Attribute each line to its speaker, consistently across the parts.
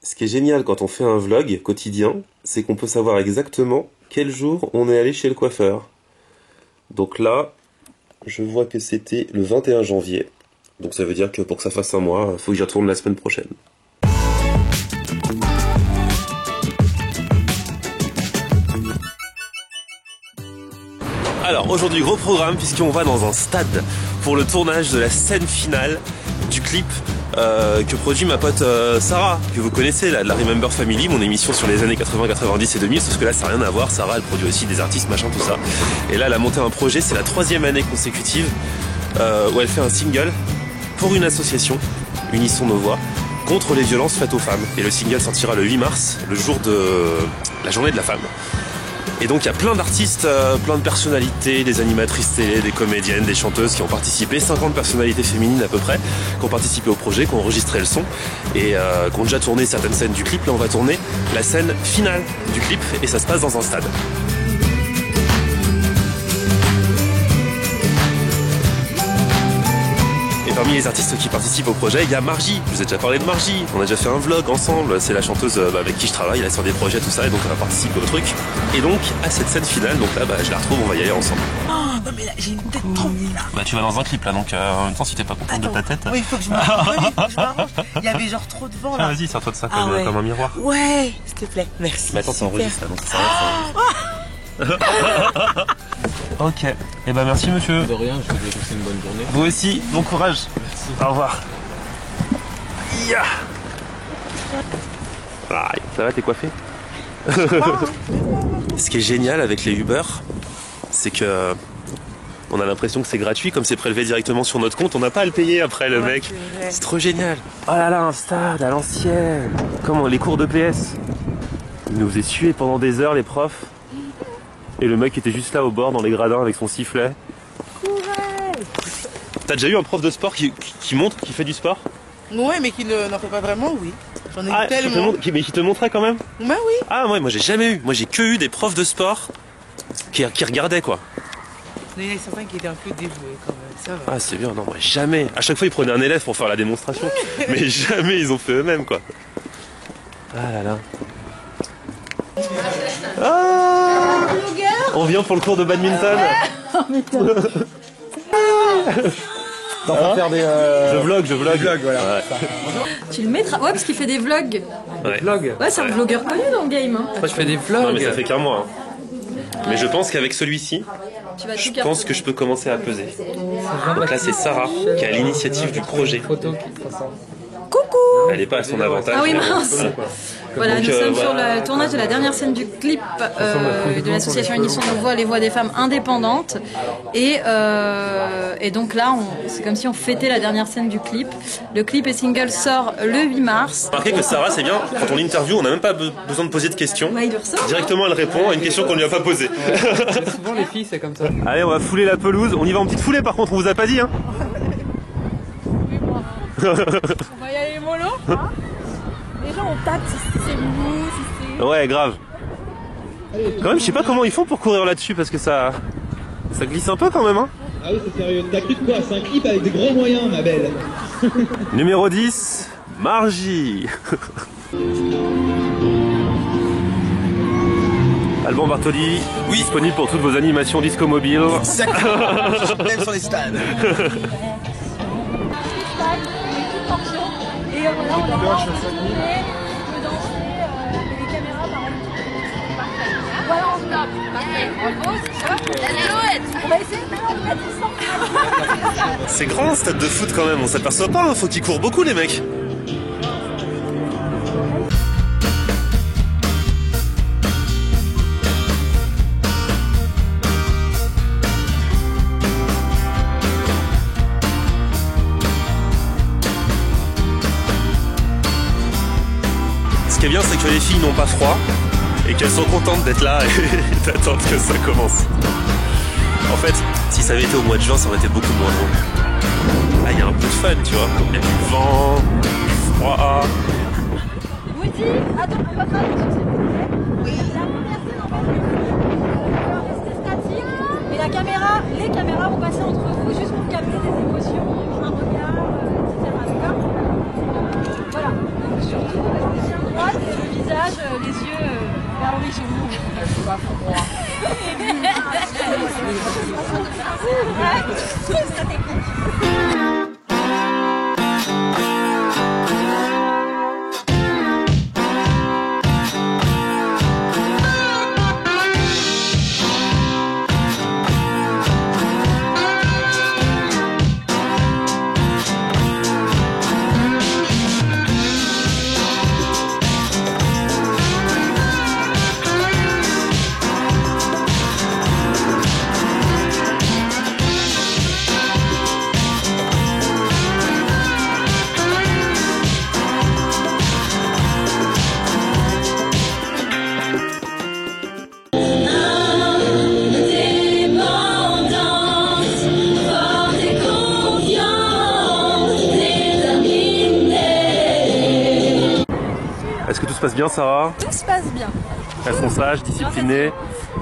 Speaker 1: Ce qui est génial quand on fait un vlog quotidien, c'est qu'on peut savoir exactement quel jour on est allé chez le coiffeur. Donc là, je vois que c'était le 21 janvier. Donc ça veut dire que pour que ça fasse un mois, il faut que j'y retourne la semaine prochaine. Alors aujourd'hui, gros programme puisqu'on va dans un stade pour le tournage de la scène finale du clip que produit ma pote Sarah, que vous connaissez, là, de la Remember Family, mon émission sur les années 80, 90 et 2000, sauf que là ça n'a rien à voir. Sarah elle produit aussi des artistes, machin, tout ça. Et là elle a monté un projet, c'est la 3e année consécutive où elle fait un single pour une association, Unissons nos voix, contre les violences faites aux femmes. Et le single sortira le 8 mars, le jour de la journée de la femme. Et donc il y a plein d'artistes, plein de personnalités, des animatrices télé, des comédiennes, des chanteuses qui ont participé, 50 personnalités féminines à peu près, qui ont participé au projet, qui ont enregistré le son et qui ont déjà tourné certaines scènes du clip. Là on va tourner la scène finale du clip et ça se passe dans un stade. Parmi les artistes qui participent au projet, il y a Margie. Je vous ai déjà parlé de Margie. On a déjà fait un vlog ensemble. C'est la chanteuse avec qui je travaille là, sur des projets, tout ça. Et donc on va participer au truc. Et donc à cette scène finale, donc là je la retrouve, on va y aller ensemble.
Speaker 2: Oh non mais là j'ai une tête trop nulle là.
Speaker 1: Bah tu vas dans un clip là, donc en même temps si t'es pas contente de ta tête.
Speaker 2: Oui, il faut que je m'arrange. Il y avait genre trop de vent là.
Speaker 1: Ah vas-y, sers-toi de ça comme un miroir.
Speaker 2: Ouais, s'il te plaît, merci.
Speaker 1: Mais attends, ça enregistre là, donc ça va. Ok, et bah merci monsieur.
Speaker 3: De rien, je vous souhaite une bonne journée.
Speaker 1: Vous aussi, bon courage. Merci. Au revoir. Yeah. Ah, ça va, t'es coiffé? Ce qui est génial avec les Uber, c'est que on a l'impression que c'est gratuit, comme c'est prélevé directement sur notre compte, on n'a pas à le payer après le mec. C'est trop génial. Oh là là, un stade à l'ancienne. Comment, les cours de PS. Ils nous faisaient suer pendant des heures les profs. Et le mec était juste là au bord dans les gradins avec son sifflet. T'as déjà eu un prof de sport qui montre, qui fait du sport?
Speaker 2: Ouais, mais qui n'en fait pas vraiment, oui. J'en ai eu tellement.
Speaker 1: Mais qui te montrait quand même?
Speaker 2: Bah oui.
Speaker 1: Ah ouais, moi j'ai jamais eu. Moi j'ai que eu des profs de sport qui regardaient quoi.
Speaker 2: Il y en a certains qui étaient un peu dévoués quand même, ça va.
Speaker 1: Ah c'est bien, non moi jamais. À chaque fois ils prenaient un élève pour faire la démonstration. Mais jamais ils ont fait eux-mêmes quoi. Ah là là. Ah, on vient pour le cours de badminton.
Speaker 3: On va faire des.
Speaker 1: Je vlog,
Speaker 3: voilà.
Speaker 1: Ouais.
Speaker 4: Tu le mettras. Ouais, parce qu'il fait des vlogs.
Speaker 1: Ouais.
Speaker 3: Vlog.
Speaker 4: Ouais, c'est un vlogueur connu dans le game. Hein.
Speaker 3: Moi je fais des vlogs.
Speaker 1: Non mais ça fait qu'un mois. Hein. Mais je pense qu'avec celui-ci,
Speaker 4: Tu vas
Speaker 1: je pense que je peux commencer à peser. Donc là c'est Sarah qui a l'initiative du projet.
Speaker 4: Coucou.
Speaker 1: Elle n'est pas à son avantage.
Speaker 4: Ah oui, mince. Voilà,
Speaker 1: Donc,
Speaker 4: nous sommes sur
Speaker 1: voilà.
Speaker 4: le tournage de la dernière scène du clip de l'association Unissons nos voix, les voix des femmes indépendantes. Et donc là, c'est comme si on fêtait la dernière scène du clip. Le clip et single sort le 8 mars.
Speaker 1: Remarquez que Sarah, c'est bien, quand on l'interview, on n'a même pas besoin de poser de questions.
Speaker 4: Ouais, il le ressort.
Speaker 1: Directement, elle répond à une question qu'on ne lui a pas posée.
Speaker 3: Souvent les filles c'est comme ça.
Speaker 1: Allez, on va fouler la pelouse. On y va en petite foulée, par contre, on vous a pas dit. Hein.
Speaker 5: On va y aller mollo, hein. Déjà on tape si c'est mou, si c'est...
Speaker 1: Ouais, grave. Quand même, je sais pas comment ils font pour courir là-dessus, parce que ça glisse un peu quand même. Hein.
Speaker 6: Ah oui, c'est sérieux. T'as cru de quoi? C'est un clip avec des gros moyens, ma belle.
Speaker 1: Numéro 10, Margie. Alban Bartoli, oui, disponible pour toutes vos animations disco mobile.
Speaker 2: Exactement. Même sur les stades.
Speaker 5: Et voilà, on a danser, les caméras par exemple. Voilà, on stop. Parfait. On va essayer de faire la distance.
Speaker 1: C'est grand un stade de foot quand même, on s'aperçoit pas, hein. Faut qu'ils courent beaucoup les mecs. Ce qui est bien, c'est que les filles n'ont pas froid et qu'elles sont contentes d'être là et d'attendre que ça commence. En fait, si ça avait été au mois de juin, ça aurait été beaucoup moins drôle. Là, il y a un peu de fun, tu vois. Il y a du vent, du froid.
Speaker 5: Woody, attends, votre attention s'il vous plaît. Oui. La première scène, on va rester statique. Et les caméras vont passer entre vous juste pour capter des émotions, un regard, etc. D'accord. Voilà. Donc surtout, restez bien droit. visage, les yeux vers l'horizon. C'est pas froid.
Speaker 1: Est-ce que tout se passe bien, Sarah?
Speaker 5: Tout se passe bien.
Speaker 1: Elles sont sages, disciplinées.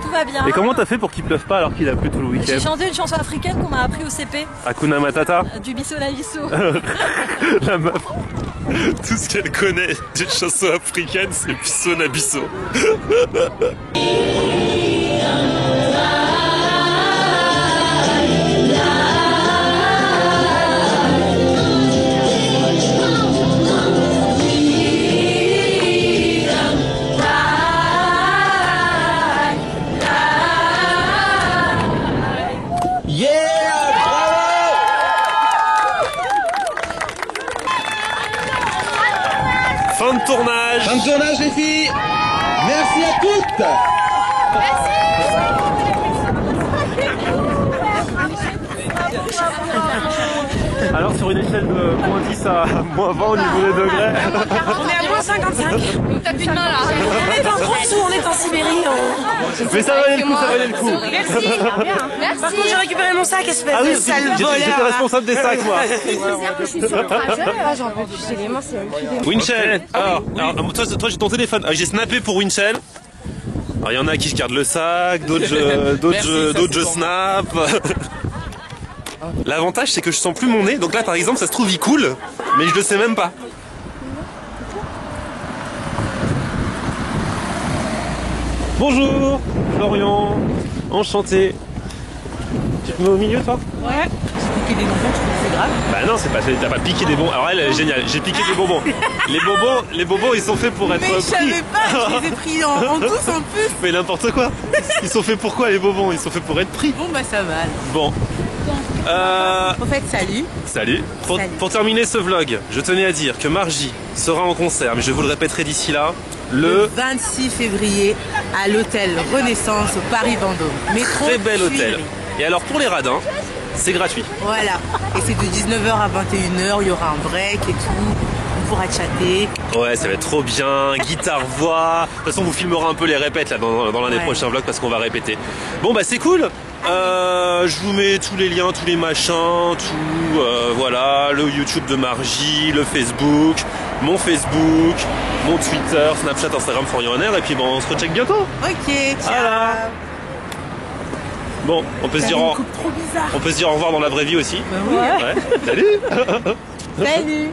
Speaker 5: Tout va bien.
Speaker 1: Et comment t'as fait pour qu'il pleuve pas alors qu'il a plu tout le week-end?
Speaker 5: J'ai chanté une chanson africaine qu'on m'a appris au CP.
Speaker 1: Hakuna Matata.
Speaker 5: Du bisso la bisso.
Speaker 1: La meuf, tout ce qu'elle connaît d'une chanson africaine, c'est Bisso na Bisso. Fin de tournage.
Speaker 6: Fin de tournage les filles. Merci à toutes.
Speaker 1: Alors sur une échelle de moins 10 à moins 20 au niveau des degrés.
Speaker 2: On est à moins 55.
Speaker 4: T'as plus de main là.
Speaker 2: On est en dessous, on est en Sibérie.
Speaker 1: Mais ça valait le coup, ça valait le coup.
Speaker 4: Merci. Merci.
Speaker 2: Par contre, j'ai récupéré mon sac, espèce de sale voleur.
Speaker 1: J'étais responsable des sacs moi.
Speaker 2: J'en peux plus, j'ai les mains, c'est
Speaker 1: Winchell, alors toi j'ai ton téléphone, j'ai snappé pour Winchell. Alors il y en a qui je garde le sac, d'autres je snap. L'avantage c'est que je sens plus mon nez, donc là par exemple ça se trouve il coule, mais je le sais même pas. Bonjour, Florian, enchanté. Tu te mets au milieu toi?
Speaker 2: Ouais. Piquer des bonbons, je trouve que c'est grave.
Speaker 1: Bah non, c'est pas, t'as pas piqué des bonbons. Alors elle est géniale, j'ai piqué des bonbons. Les bonbons ils sont faits pour être
Speaker 2: Mais je
Speaker 1: pris.
Speaker 2: savais pas, je les ai pris en douce en plus.
Speaker 1: Mais n'importe quoi. Ils sont faits pour quoi les bonbons? Ils sont faits pour être pris.
Speaker 2: Bon bah ça va.
Speaker 1: Bon.
Speaker 2: En fait, salut.
Speaker 1: Salut.
Speaker 2: Salut.
Speaker 1: Pour terminer ce vlog, je tenais à dire que Margie sera en concert, mais je vous le répéterai d'ici là,
Speaker 2: Le 26 février à l'hôtel Renaissance au Paris-Vendôme. Métro
Speaker 1: très bel hôtel.
Speaker 2: Tuileries.
Speaker 1: Et alors pour les radins, c'est gratuit.
Speaker 2: Voilà. Et c'est de 19h à 21h, il y aura un break et tout. On pourra chatter.
Speaker 1: Ouais, ça va être trop bien, guitare, voix. De toute façon, vous filmerez un peu les répètes là dans l'un des prochains vlogs parce qu'on va répéter. Bon bah c'est cool. Je vous mets tous les liens, tous les machins, tout voilà, le YouTube de Margie, le Facebook, mon Twitter, Snapchat, Instagram, Florian Honner, et puis bon, on se recheck bientôt.
Speaker 2: Ok, ciao.
Speaker 1: Voilà. Bon, on peut se dire
Speaker 2: Une coupe trop bizarre.
Speaker 1: au revoir dans la vraie vie aussi.
Speaker 2: Bah oui.
Speaker 1: Ouais. Salut.
Speaker 2: Salut.